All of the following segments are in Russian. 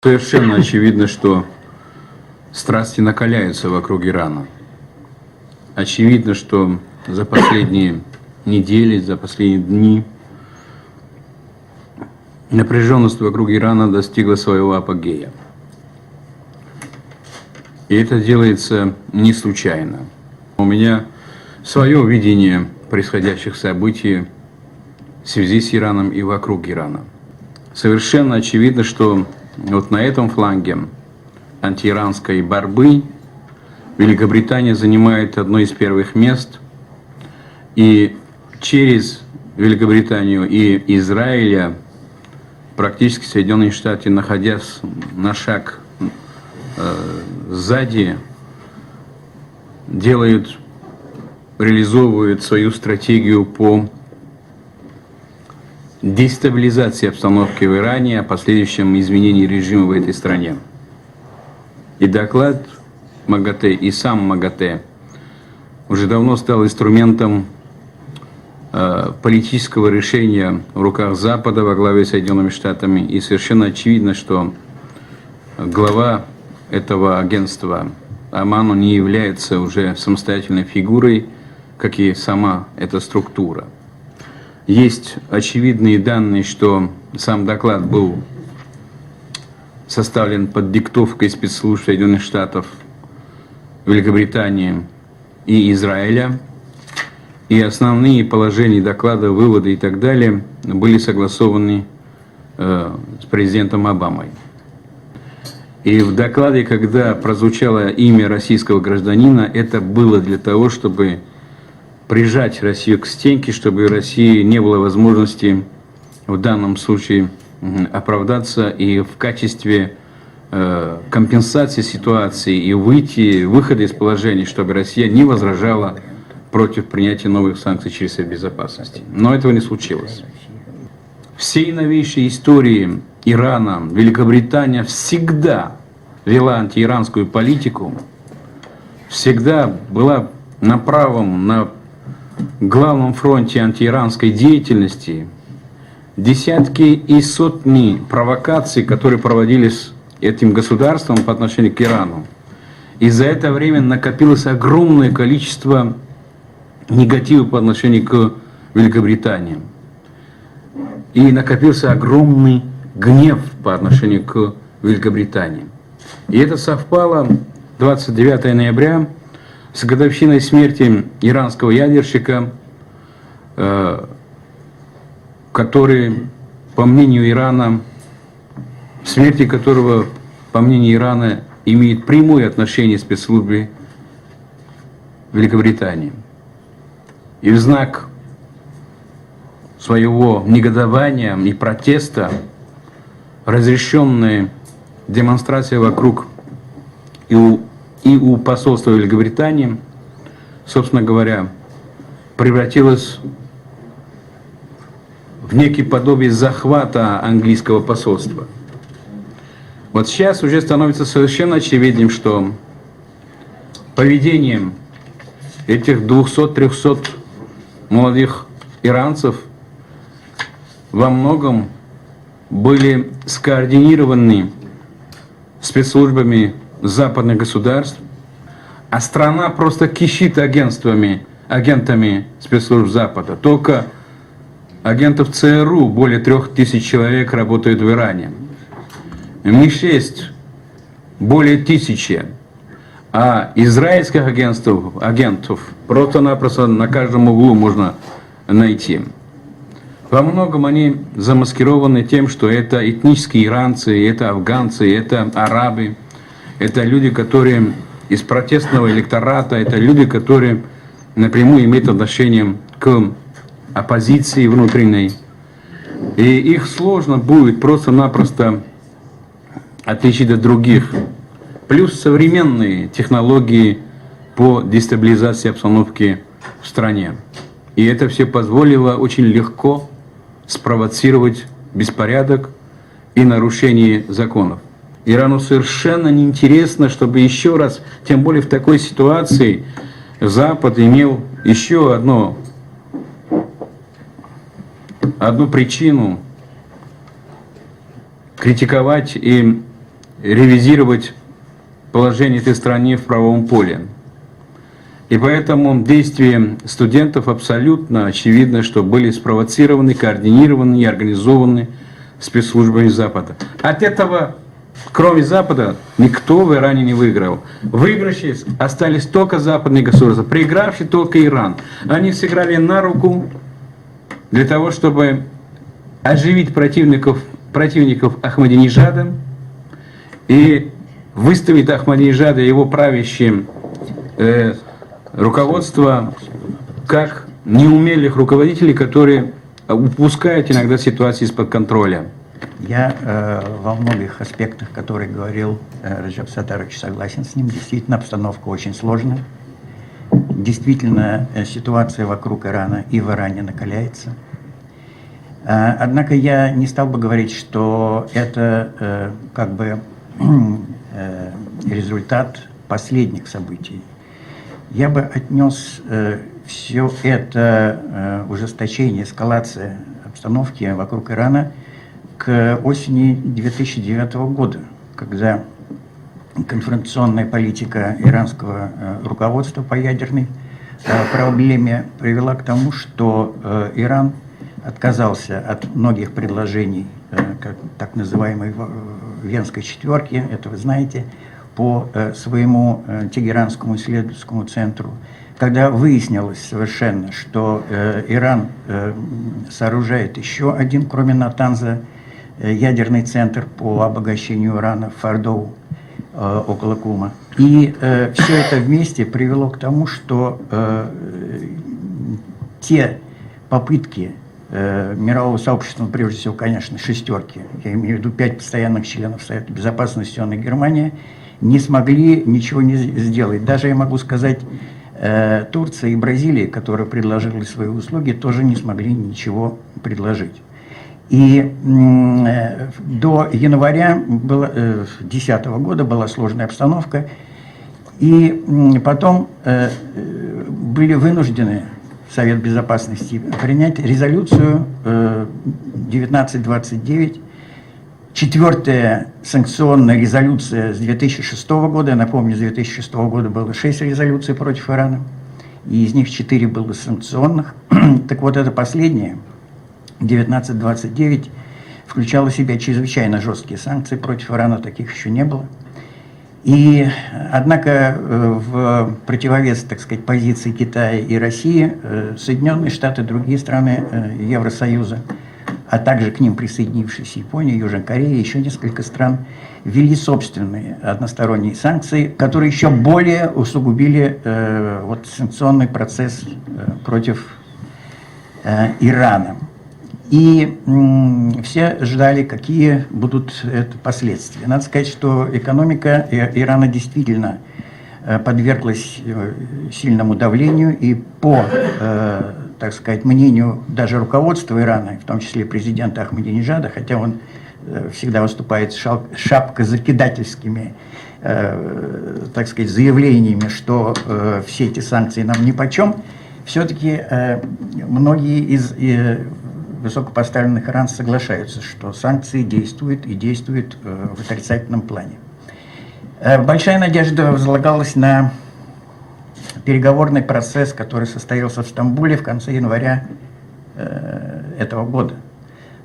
Совершенно очевидно, что страсти накаляются вокруг Ирана. Очевидно, что за последние недели, за последние дни напряженность вокруг Ирана достигла своего апогея. И это делается не случайно. У меня свое видение происходящих событий в связи с Ираном и вокруг Ирана. Совершенно очевидно, что вот на этом фланге антииранской борьбы Великобритания занимает одно из первых мест, и через Великобританию и Израиля практически Соединенные Штаты, находясь на шаг сзади, реализовывают свою стратегию по дестабилизации обстановки в Иране, о последующем изменении режима в этой стране. И доклад МАГАТЭ, и сам МАГАТЭ уже давно стал инструментом политического решения в руках Запада во главе с Соединенными Штатами. И совершенно очевидно, что глава этого агентства Аману не является уже самостоятельной фигурой, как и сама эта структура. Есть очевидные данные, что сам доклад был составлен под диктовкой спецслужб Соединенных Штатов, Великобритании и Израиля. И основные положения доклада, выводы и так далее были согласованы с президентом Обамой. И в докладе, когда прозвучало имя российского гражданина, это было для того, чтобы прижать Россию к стенке, чтобы у России не было возможности в данном случае оправдаться и в качестве компенсации ситуации и выхода из положения, чтобы Россия не возражала против принятия новых санкций через Совет Безопасности. Но этого не случилось. В всей новейшей истории Ирана Великобритания всегда вела антииранскую политику, всегда была на главном фронте антииранской деятельности. Десятки и сотни провокаций, которые проводились этим государством по отношению к Ирану. И за это время накопилось огромное количество негатива по отношению к Великобритании. И накопился огромный гнев по отношению к Великобритании. И это совпало 29 ноября с годовщиной смерти иранского ядерщика, который, по мнению Ирана, смерти которого, по мнению Ирана, имеет прямое отношение к спецслужбе Великобритании. И в знак своего негодования и протеста разрешенная демонстрация вокруг и у посольства Великобритании, собственно говоря, превратилась в некий подобие захвата английского посольства. Вот сейчас уже становится совершенно очевидным, что поведением этих 200-300 молодых иранцев во многом были скоординированы спецслужбами западных государств, а страна просто кишит агентами спецслужб Запада. Только агентов ЦРУ более 3000 человек работают в Иране. МИ-6 более 1000. А израильских агентов просто-напросто на каждом углу можно найти. Во многом они замаскированы тем, что это этнические иранцы, это афганцы, это арабы, это люди, которые из протестного электората, это люди, которые напрямую имеют отношение к оппозиции внутренней. И их сложно будет просто-напросто отличить от других. Плюс современные технологии по дестабилизации обстановки в стране. И это все позволило очень легко спровоцировать беспорядок и нарушение законов. Ирану совершенно неинтересно, чтобы еще раз, тем более в такой ситуации, Запад имел еще одну причину критиковать и ревизировать положение этой страны в правовом поле. И поэтому действия студентов абсолютно очевидно, что были спровоцированы, координированы и организованы спецслужбами Запада. От этого, кроме Запада, никто в Иране не выиграл. Выигравшие остались только западные государства, проигравший только Иран. Они сыграли на руку для того, чтобы оживить противников Ахмадинежада и выставить Ахмадинежада и его правящее руководство как неумелых руководителей, которые упускают иногда ситуации из-под контроля. Я во многих аспектах, которые говорил Раджаб Саттарович, согласен с ним. Действительно, обстановка очень сложная. Действительно, ситуация вокруг Ирана и в Иране накаляется. Однако я не стал бы говорить, что это как бы результат последних событий. Я бы отнес все это ужесточение, эскалация обстановки вокруг Ирана к осени 2009 года, когда конфронтационная политика иранского руководства по ядерной проблеме привела к тому, что Иран отказался от многих предложений так называемой Венской четверки, это вы знаете, по своему Тегеранскому исследовательскому центру, когда выяснилось совершенно, что Иран сооружает еще один, кроме Натанза, ядерный центр по обогащению урана в Фордоу, около Кума. И все это вместе привело к тому, что те попытки мирового сообщества, прежде всего, конечно, шестерки, я имею в виду 5 постоянных членов Совета Безопасности ООН и Германия, не смогли ничего не сделать. Даже, я могу сказать, Турция и Бразилия, которые предложили свои услуги, тоже не смогли ничего предложить. И до января 2010 года была сложная обстановка, и потом были вынуждены Совет Безопасности принять резолюцию 1929, четвертая санкционная резолюция с 2006 года. Я напомню, с 2006 года было 6 резолюций против Ирана, и из них 4 было санкционных. Так вот, это последняя, 1929, включала в себя чрезвычайно жесткие санкции против Ирана, таких еще не было. И, однако, в противовес, так сказать, позиции Китая и России, Соединенные Штаты и другие страны Евросоюза, а также к ним присоединившиеся Япония, Южная Корея, еще несколько стран, ввели собственные односторонние санкции, которые еще более усугубили вот, санкционный процесс против Ирана. И все ждали, какие будут это последствия. Надо сказать, что экономика Ирана действительно подверглась сильному давлению, и по, так сказать, мнению даже руководства Ирана, в том числе президента Ахмадинежада, хотя он всегда выступает с шапкозакидательскими, так сказать, заявлениями, что все эти санкции нам нипочем, все-таки многие из высокопоставленных иранцев соглашаются, что санкции действуют и действуют в отрицательном плане. Большая надежда возлагалась на переговорный процесс, который состоялся в Стамбуле в конце января этого года.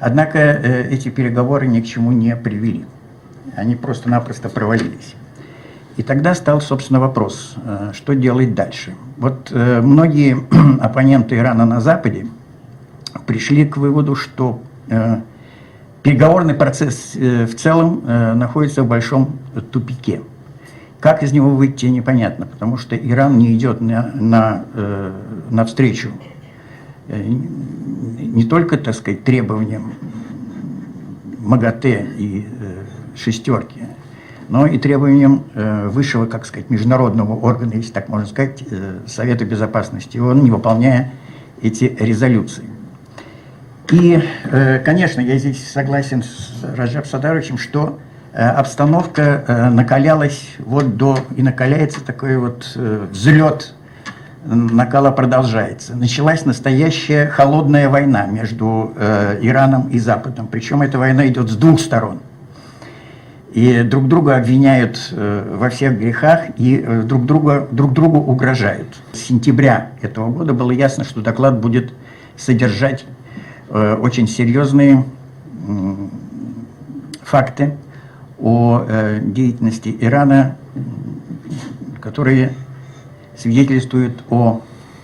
Однако эти переговоры ни к чему не привели. Они просто-напросто провалились. И тогда стал, собственно, вопрос, что делать дальше. Вот многие оппоненты Ирана на Западе пришли к выводу, что переговорный процесс в целом находится в большом тупике. Как из него выйти, непонятно, потому что Иран не идет навстречу не только, так сказать, требованиям МАГАТЭ и шестерки, но и требованиям высшего, как сказать, международного органа, если так можно сказать, Совета Безопасности ООН, не выполняя эти резолюции. И, конечно, я здесь согласен с Раджаб Саттаровичем, что обстановка накалялась вот до, и накаляется такой вот взлет, накала продолжается. Началась настоящая холодная война между Ираном и Западом, причем эта война идет с двух сторон. и друг друга обвиняют во всех грехах и друг другу угрожают. С сентября этого года было ясно, что доклад будет содержать очень серьезные факты о деятельности Ирана, которые свидетельствуют о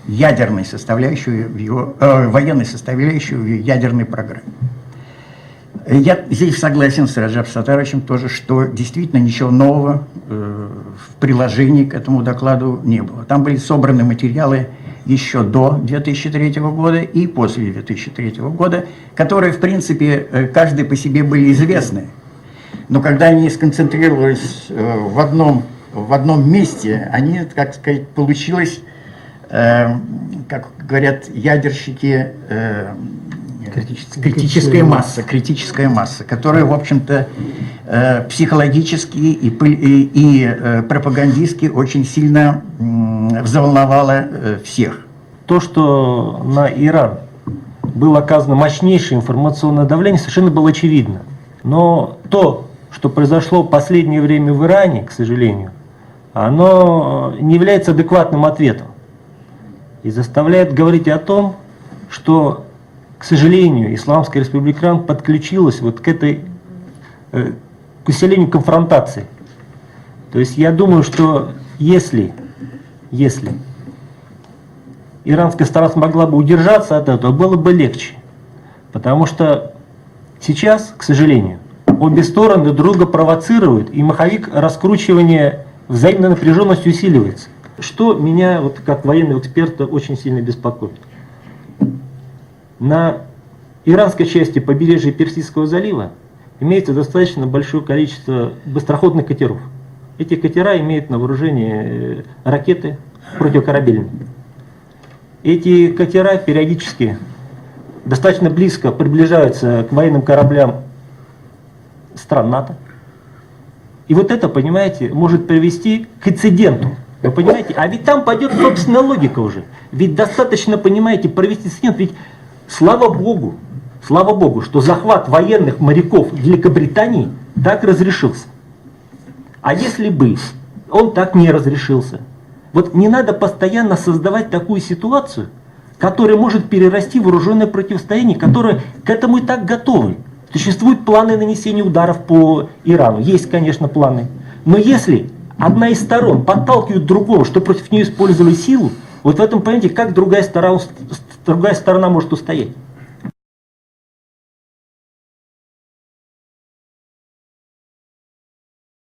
ядерной составляющей в его, военной составляющей в ядерной программе. Я здесь согласен с Раджаб Саттаровичем тоже, что действительно ничего нового в приложении к этому докладу не было. Там были собраны материалы еще до 2003 года и после 2003 года, которые, в принципе, каждый по себе были известны. Но когда они сконцентрировались в одном месте, они, как сказать, получилось, как говорят ядерщики, критическая масса, которая, в общем-то, психологически и пропагандистски очень сильно взволновала всех. То, что на Иран было оказано мощнейшее информационное давление, совершенно было очевидно. Но то, что произошло в последнее время в Иране, к сожалению, оно не является адекватным ответом и заставляет говорить о том, что, к сожалению, Исламская Республика Иран подключилась вот к усилению конфронтации. То есть я думаю, что если иранская сторона смогла бы удержаться от этого, было бы легче. Потому что сейчас, к сожалению, обе стороны друга провоцируют, и маховик раскручивания взаимной напряженности усиливается. Что меня, вот, как военного эксперта, очень сильно беспокоит. На иранской части побережья Персидского залива имеется достаточно большое количество быстроходных катеров. Эти катера имеют на вооружении ракеты противокорабельные. Эти катера периодически достаточно близко приближаются к военным кораблям стран НАТО. И вот это, понимаете, может привести к инциденту. Вы понимаете? А ведь там пойдет собственная логика уже. Ведь достаточно, понимаете, провести инцидент. Ведь слава Богу, что захват военных моряков Великобритании так разрешился. А если бы он так не разрешился? Вот не надо постоянно создавать такую ситуацию, которая может перерасти в вооруженное противостояние, которые к этому и так готовы. Существуют планы нанесения ударов по Ирану. Есть, конечно, планы. Но если одна из сторон подталкивает другого, что против нее использовали силу, вот в этом, понимаете, как другая сторона может устоять?